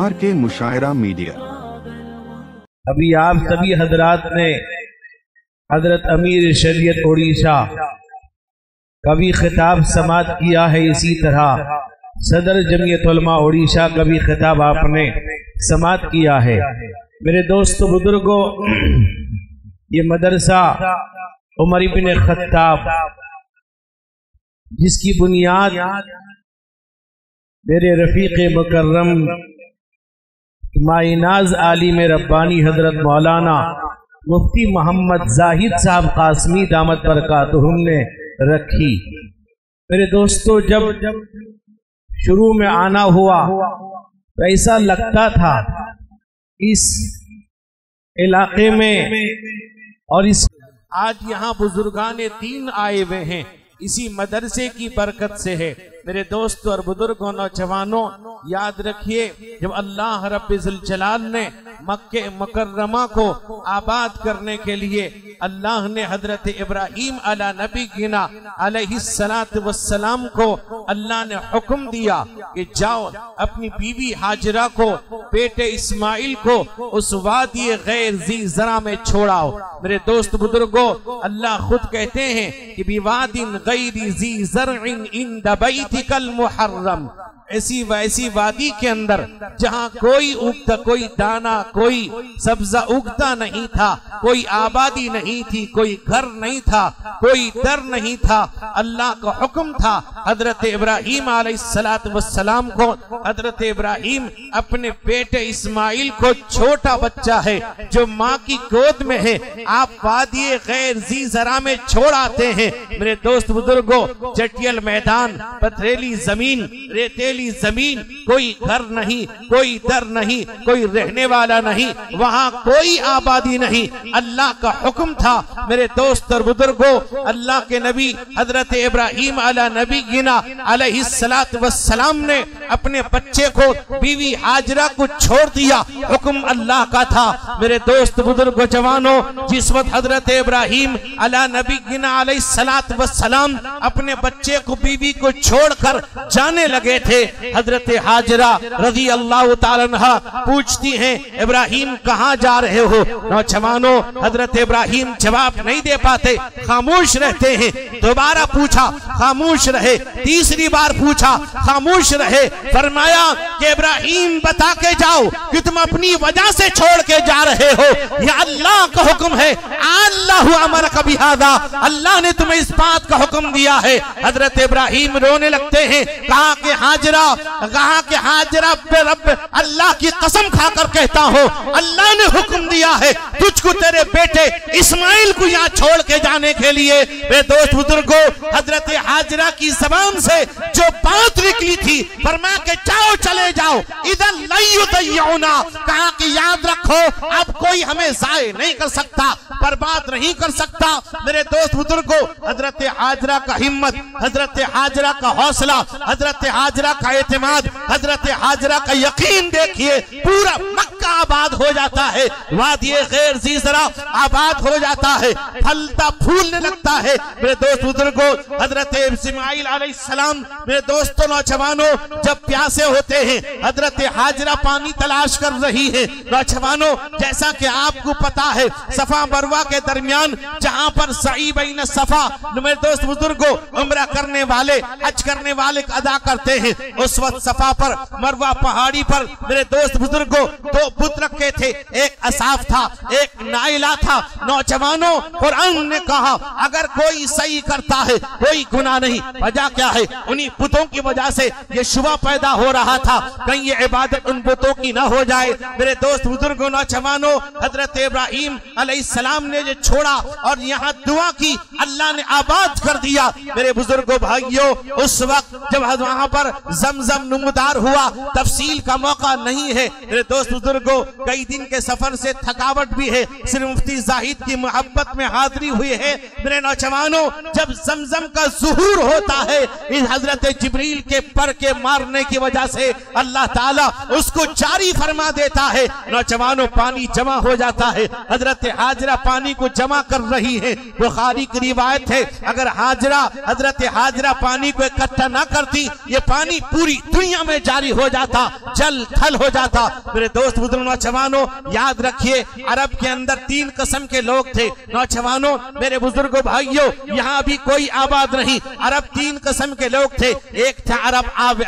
RK मुशायरा media. अभी आप सभी हजरात ने हजरत अमीर शरीयत उड़ीसा का भी खिताब समाअत किया है। इसी तरह सदर जमीयत उलमा उड़ीसा का भी खिताब आपने समाअत किया है। मेरे दोस्त बुजुर्गों, ये मदरसा उमर इब्न खत्ताब जिसकी बुनियाद मेरे रफीक मुकर्रम माइनाज आलिम रब्बानी हजरत मौलाना मुफ्ती मोहम्मद जाहिद साहब कासमी दामत बरकातुहुम ने रखी। मेरे दोस्तों, जब शुरू में आना हुआ तो ऐसा लगता था इस इलाके में और इस आज यहाँ बुजुर्गान दीन आए हुए हैं, इसी मदरसे की बरकत से है। मेरे दोस्तों और बुजुर्गों, नौजवानों, याद रखिए, जब अल्लाह रब्बुल जलाल ने मक्के मुकर्रमा को आबाद करने के लिए अल्लाह ने हजरत इब्राहीम अला नबी गिना अलैहिस्सलातु वस्सलाम को अल्लाह ने हुक्म दिया कि जाओ अपनी बीवी हाजरा को, बेटे इस्माइल को उस वादी गैर ज़ी ज़रा में छोड़ाओ। मेरे दोस्त बुजुर्गों, अल्लाह खुद कहते हैं कि बिवादिन गैरि ज़ी ज़रइन इंद बैतिकल मुहर्रम, ऐसी वैसी वादी के अंदर जहाँ कोई उगता, कोई दाना, कोई सब्जा उगता नहीं था, कोई आबादी नहीं थी, कोई घर नहीं था, कोई दर नहीं था। अल्लाह का हुक्म था हजरत इब्राहीम अलैहिस्सलातु वस्सलाम को, हजरत इब्राहीम अपने बेटे इस्माइल को, छोटा बच्चा है जो माँ की गोद में है, आप वादी गैर ज़ी ज़रा में छोड़ आते हैं। मेरे दोस्त बुजुर्गों, चटियल मैदान, पथरीली जमीन, रेतेली जमीन, कोई घर नहीं, कोई दर नहीं, कोई रहने वाला नहीं, वहाँ कोई आबादी नहीं। अल्लाह का हुक्म था। मेरे दोस्त और बुजुर्गों, अल्लाह के नबी हजरत इब्राहीम अला नबी गिना अलैहिस्सलातु वस्सलाम ने अपने बच्चे को, बीवी हाजरा को छोड़ दिया। हुक्म अल्लाह का था। मेरे दोस्त बुजुर्गों, जवानों, जिस वक्त हजरत इब्राहीम अला नबी गिना अलैहिस्सलातु वस्सलाम अपने बच्चे को, बीवी को छोड़कर जाने लगे थे, हजरत हाजरा रज़ी अल्लाह ताला अन्हा पूछती हैं, इब्राहीम कहाँ जा रहे हो? नौजवानों, हजरत इब्राहीम जवाब नहीं दे पाते, खामोश रहते हैं। दोबारा पूछा, खामोश रहे। तीसरी बार पूछा, खामोश रहे। फरमाया कि इब्राहीम बता के जाओ कि तुम अपनी वजह से छोड़ के जा रहे हो, यह अल्लाह का हुक्म है। अल्लाहु अमरक बिहादा, अल्लाह ने तुम्हें इस बात का हुक्म दिया है। हजरत इब्राहीम रोने लगते हैं। कहा कि हाजरा पे रब अल्लाह की कसम खाकर कहता हूँ, अल्लाह ने हुक्म दिया है तुझको तेरे बेटे इस्माइल को यहाँ छोड़ के जाने के लिए। मेरे दोस्त बुजुर्गों, हजरत हाजरा की जबान से जो बात निकली थी, फरमाया कि जाओ, चले जाओ, इधर लयुदैयउना, कहा कि याद रखो अब कोई हमें जाये नहीं कर सकता, बर्बाद नहीं कर सकता। मेरे दोस्त बुजुर्गों, हजरत हाजरा का हिम्मत, हजरत हाजरा का हौसला, हजरत हाजरा का एतमाद, हजरत हाजरा का यकीन देखिए, पूरा मक्का आबाद हो जाता है, वादी गैर ज़ी ज़रा आबाद हो जाता है, फलता फूलने लगता है। मेरे दोस्त बुजुर्गों, हजरत इस्माइल अलैहिस्सलाम, मेरे दोस्तों नौजवानों, जब प्यासे होते हैं, हजरत हाजरा पानी तलाश कर रही है। नौजवानों, जैसा कि आपको पता है, सफा मरवा के दरमियान जहाँ पर सई बैन सफा, मेरे दोस्त बुजुर्गों, उम्रा करने वाले, हज करने वाले अदा करते हैं, उस वक्त सफा पर, मरवा पहाड़ी पर, मेरे दोस्त बुजुर्गों, दो बुत रखे थे, एक असाफ था, एक नाइला था। नौजवानों, कुरान ने कहा अगर कोई सही करता है कोई गुनाह नहीं। वजह क्या है? उन्हीं बुतों की वजह से ये शुबा पैदा हो रहा था, कहीं ये इबादत उन बुतों की ना हो जाए। मेरे दोस्त बुजुर्गों, नौजवानों, हजरत इब्राहीम अलैहिस्सलाम ने जो छोड़ा और यहाँ दुआ की, अल्लाह ने आबाद कर दिया। मेरे बुजुर्गों, भाइयों, उस वक्त जब वहां पर जमजम नुमदार हुआ, तफसील का मौका नहीं है। मेरे दोस्त बुजुर्गों, बुजुर्गों, कई दिन के सफर से थकावट भी है, सिर्फ मुफ्ती जाहिद की मोहब्बत में हाजिरी हुई है। मेरे नौजवानों, जब जमजम का ज़ुहूर होता है, इस हजरत जिब्रील के पर के मारने की वजह से अल्लाह ताला उसको जारी फरमा देता है। नौजवानों, पानी जमा हो जाता है। हजरत हाजरा पानी को जमा कर रही है। बुखारी की रिवायत है, अगर हजरत हाजरा पानी को इकट्ठा ना करती, ये पानी पूरी दुनिया में जारी हो जाता, जल थल हो जाता। मेरे दोस्त बुजुर्ग नौजवानों, याद रखिए, अरब के अंदर 3 किस्म के लोग थे। नौजवानों, मेरे बुजुर्गों, भाइयों, यहाँ भी कोई आबाद नहीं। अरब 3 किस्म के लोग थे। एक था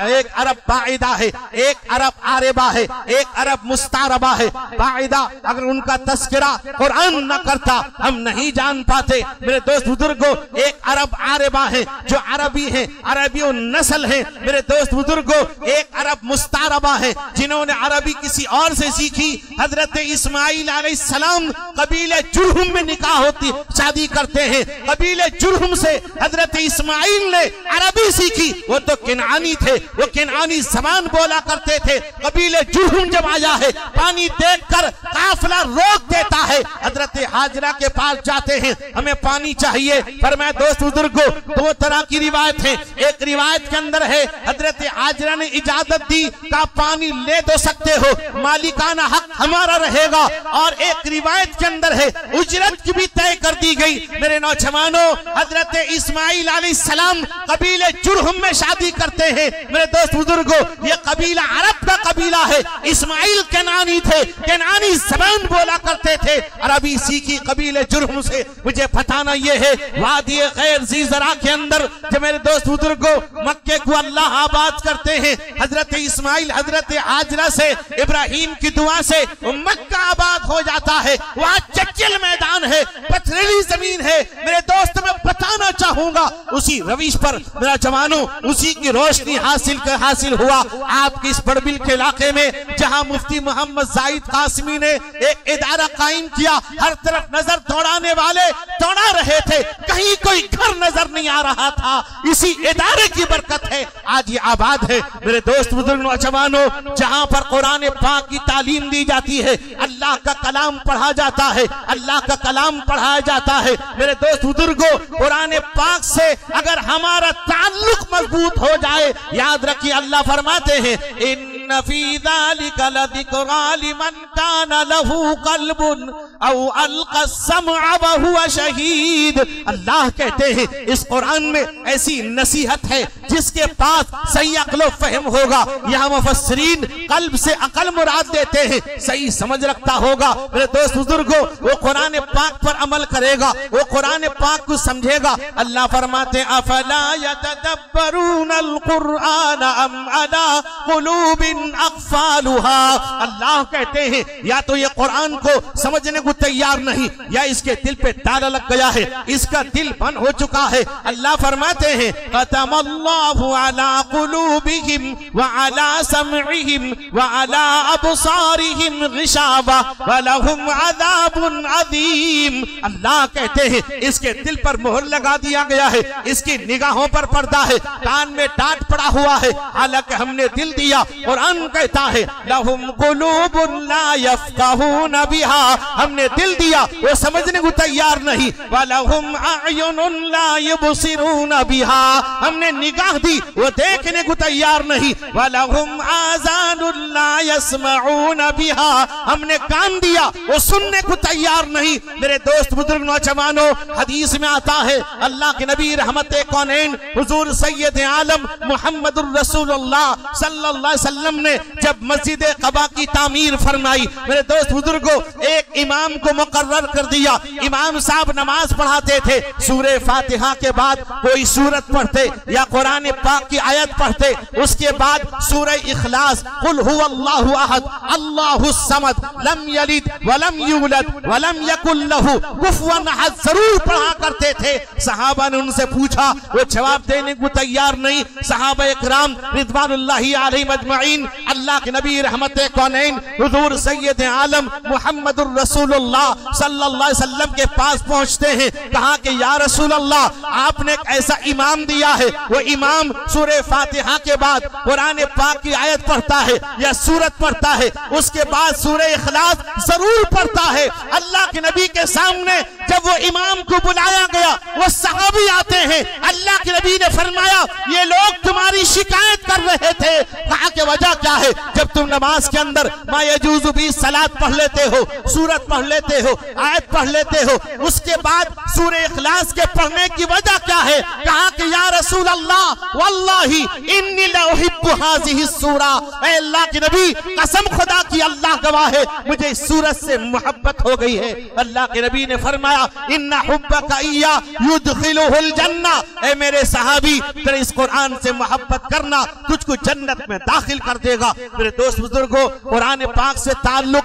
एक अरब बाइदा है, एक अरब आरेबा है, एक अरब मुस्तारबा है। बाइदा, अगर उनका तस्करा कुरान न करता हम नहीं जान पाते। मेरे दोस्त बुजुर्गों, एक अरब आरेबा है जो अरबी है, अरबी नस्ल है। मेरे दोस्त बुजुर्गों, एक अरब मुस्तारबा है जिन्होंने अरबी किसी और से सीखी। हजरत इस्माइल अलैहिस्सलाम कबीले जुरहुम में निकाह होती शादी करते हैं। कबीले जुरहुम से हजरत इस्माइल ने अरबी सीखी। वो तो किनानी थे, वो किनानी ज़बान बोला करते थे। कबीले जुरहुम जब आया है, पानी देखकर काफिला रोक देता है। हजरत हाजरा के पास जाते हैं, हमें पानी चाहिए। पर मैं दोस्त बुजुर्गों, 2 तरह की रिवायत है। एक रिवायत के अंदर है हजरत हाजरा ने इजाजत दी का पानी ले तो सकते हो, मालिकाना हक हमारा रहेगा। और एक रिवायत के अंदर है उजरत की भी तय कर दी गई। मेरे नौजवानों, हजरत इस्माइल अलैहिस्सलाम कबीले जुरहुम में शादी करते हैं। मेरे दोस्त बुजुर्गों, ये कबीला अरब का कबीला है। इस्माइल केनानी थे, केनानी ज़बान बोला करते थे, अरबी सीखी कबीले जुरहुम से। मुझे बताना ये है, वादी गैर ज़ीज़रा के अंदर जब मेरे दोस्त बुजुर्गों मक्के को अल्लाह आबाद करते हैं, हजरत इस्माइल हजरत हाजरा से इब्राहिम की दुआ से मक्का आबाद हो जाता है। वहाँ चच्चिल मैदान है, पथरीली जमीन है। मेरे दोस्त, मैं बताना चाहूंगा, उसी रविश पर मेरा जवानों, उसी की रोशनी हासिल हुआ आपके इस बड़बिल के इलाके में, जहां मुफ्ती मोहम्मद जाहिद कासमी ने एक इदारा कायम किया। हर तरफ नजर दौड़ाने वाले दौड़ा रहे थे, कहीं कोई घर नजर नहीं आ रहा था। इसी इदारे की बरकत है आज ये आबाद है। मेरे दोस्त बुजुर्ग नौजवानों, जहां पर कुरान पाक की तालीम दी जाती है, अल्लाह का कलाम पढ़ा जाता है, अल्लाह का कलाम पढ़ाया जाता है। मेरे दोस्त बुजुर्गों, कुरान पाक से अगर हमारा ताल्लुक मजबूत हो जाए, याद रखिए अल्लाह फरमाते हैं, इन्न फी ज़ालिका लज़िक्रा लिमन काना लहू क़ल्बुन औ अलक़ा समअ व हुवा शहीद। अल्लाह कहते हैं इस कुरान में ऐसी नसीहत है जिसके पास सही अक्ल फहम होगा। यहाँ मुफस्सिरीन कल्ब से अकल मुराद देते हैं, सही समझ रखता होगा। मेरे दोस्त बुजुर्गों, वो कुरान पाक पर अमल करेगा, वो कुरान पाक को समझेगा। अल्लाह फरमाते अफला यतदब्बरूनल कुरआन अम अला कुलूबिन अक़फ़ालुहा। अल्लाह कहते हैं या तो ये कुरान को समझने को तैयार नहीं, या इसके दिल पे ताला लग गया है, इसका दिल बंद हो चुका है। अल्लाह फरमाते हैं ख़तमल्लाहु अला कुलूबिहिम व अला समइहिम व अला अबसारिहिम गिशावा व लहुम अज़ाबुन अज़ीम। अल्लाह कहते हैं इसके दिल पर मोहर लगा दिया गया है, इसकी निगाहों पर पर्दा है, कान में टाट पड़ा हुआ है, हालांकि हमने दिल दिया। कुरान कहता है लहुम कुलूबुन ला यफ़क़हून बिहा, हमने दिल दिया, वो समझने को तैयार नहीं। वलहुम अयुनुन ला युबसिरून बिहा, हमने निगाह दी, वो देखने को तैयार नहीं। वलहुम आज़ानुन ला यस्मऊन बिहा, हमने कान दिया, वो सुनने को तैयार नहीं। मेरे दोस्त बुजुर्ग नौजवानों, हदीस में आता है अल्लाह के नबी रहमते कौनैन हुजूर सैयद आलम मुहम्मदुर रसूलुल्लाह सल्लल्लाहु अलैहि वसल्लम ने जब मस्जिद क़बा की तामीर फरमाई, मेरे दोस्त बुजुर्गों, एक इमाम को मुकर्रर कर दिया। इमाम साहब नमाज पढ़ाते थे, सूरे फातिहा के बाद कोई सूरत पढ़ते या कुरान पाक की आयत पढ़ते, उसके बाद सूरे इखलास कुल हुवल्लाहु अहद अल्लाहुस समद लम यलिद वलम यूलद वलम यकुल लहू कुफुवन अहद जरूर पढ़ा करते थे। सहाबा ने उनसे पूछा, वो जवाब देने को तैयार नहीं। सहाबा इकराम रिदवानुल्लाहि अलैहिम अजमईन अल्लाह के नबी रहमत कौनैन हुजूर सैयद आलम मुहम्मदुर रसूलुल्लाह सल्लल्लाहु अलैहि वसल्लम के पास पहुंचते हैं। कहा कि या रसूल अल्लाह, आपने एक ऐसा इमाम दिया है, वो इमाम सूरह फातिहा के बाद कुरान पाक की आयत पढ़ता है या सूरत पढ़ता है, उसके बाद सूरह इखलास जरूर पढ़ता है। अल्लाह के नबी के सामने जब वो इमाम को बुलाया गया, वो सहाबी आते हैं। अल्लाह के नबी ने फरमाया, ये लोग तुम्हारी शिकायत कर रहे थे। कहा कि वजह क्या है? जब तुम नमाज के अंदर मा यजूज़ु बी सलात पढ़ लेते हो, सूरत पढ़ लेते हो, आयत पढ़ लेते हो, उसके बाद सूरह इखलास के पढ़ने की वजह क्या है? कहा कि या रसूल अल्लाह, वल्लाही इन्नी ला उहिब्बु हाज़िहि सूरा, ऐ अल्लाह के नबी, कसम खुदा की अल्लाह गवाह है, मुझे इस सूरत से मोहब्बत हो गई है। अल्लाह के नबी ने फरमाया, इन्ना हुब्बका इय्या युदखिलुहुल जन्ना, ऐ मेरे सहाबी, तेरे इस कुरान से मोहब्बत करना तुझको जन्नत में दाखिल कर देगा। मेरे दोस्त बुजुर्गों, कुरान पाक से ताल्लुक,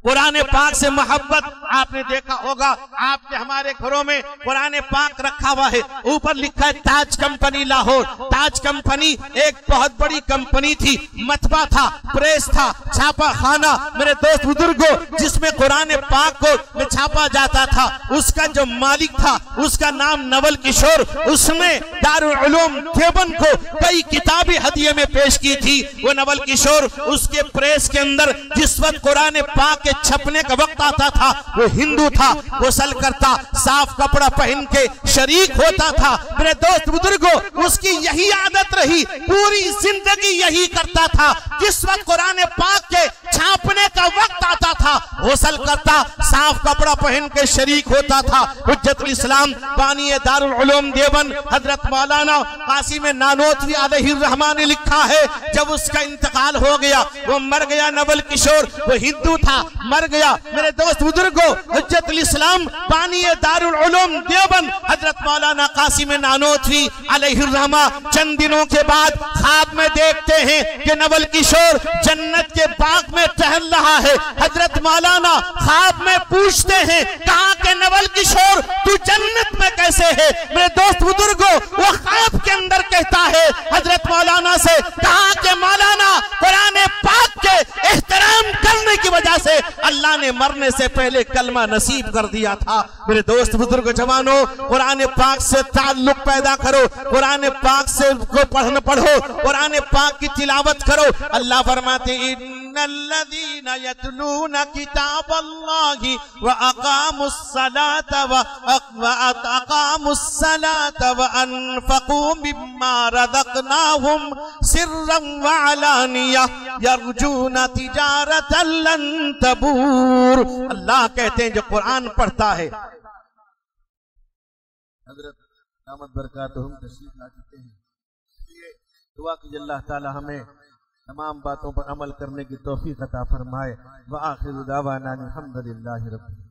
कुरान पाक से मोहब्बत, आपने देखा होगा आपके हमारे घरों में कुरान पाक रखा हुआ है, ऊपर लिखा है ताज कंपनी लाहौर। ताज कंपनी एक बहुत बड़ी कंपनी थी, मतबा था, प्रेस था, छापा खाना मेरे दोस्त बुजुर्गों, जिसमें कुरान पाक को छापा जाता था। उसका जो मालिक था उसका नाम नवल किशोर, उसने दारुल उलूम देवबंद को कई किताबें हदिये में पेश की थी। वो नवल किशोर उसके प्रेस के अंदर जिस वक्त कुरान पाक के छपने का वक्त आता था, वो हिंदू था, गुस्ल करता, साफ कपड़ा पहन के शरीक होता था। मेरे दोस्त बुजुर्गों, उसकी यही आदत रही, पूरी जिंदगी यही करता था। जिस वक्त कुरान पाक के छापने का वक्त आता था, गुस्ल करता, साफ कपड़ा पहन के शरीक होता था। हुज्जतुल इस्लाम बानी दारुल उलूम देवबंद हजरत मौलाना कासिम नानोतवी अलैहिर्रहमान ने लिखा है, जब उसका इंतकाल हो गया, वो मर गया नवल किशोर, वो हिंदू था, मर गया। मेरे दोस्त बुजुर्गों, हुज्जतुल इस्लाम बानी दारुल उलूम देवबंद हजरत मौलाना कासिम नानोतवी अलैहिर्रहमान चंद दिनों के बाद ख्वाब में देखते हैं कि नवल किशोर जन्नत के बाग में टहल रहा है। हजरत मौलाना ख्वाब में पूछते हैं, कहा कि नवल किशोर तू जन्नत में कैसे है? मेरे दोस्त बुजुर्गों, वो ख्वाब के अंदर कहता है हजरत मौलाना से, कहा कि मौलाना कुरान पाक के एहतराम करने की वजह से अल्लाह ने मरने से पहले कलमा नसीब कर दिया था। मेरे दोस्त बुजुर्ग जवानों, कुरान पाक से ताल्लुक पैदा करो, कुरान पाक से को पढ़ो, कुरान पाक की तिलावत करो। अल्लाह फरमाते, इन्नल्लज़ीना यतलूना किताबल्लाहि व अक़ामुस्सलाता व अनफ़क़ू मिम्मा रज़क़नाहुम सिर्रन व अलानिया यरजूना तिजारतन लन तबूर। अल्लाह कहते हैं जो कुरान पढ़ता है, हज़रत दामत बरकातुहुम तशरीफ ला चुके हैं, इसलिए दुआ कीजिए अल्लाह ताला हमें तमाम बातों पर अमल करने की तौफीक अता फरमाए। व आखिरु दावाना अल्हम्दुलिल्लाहि रब्बिल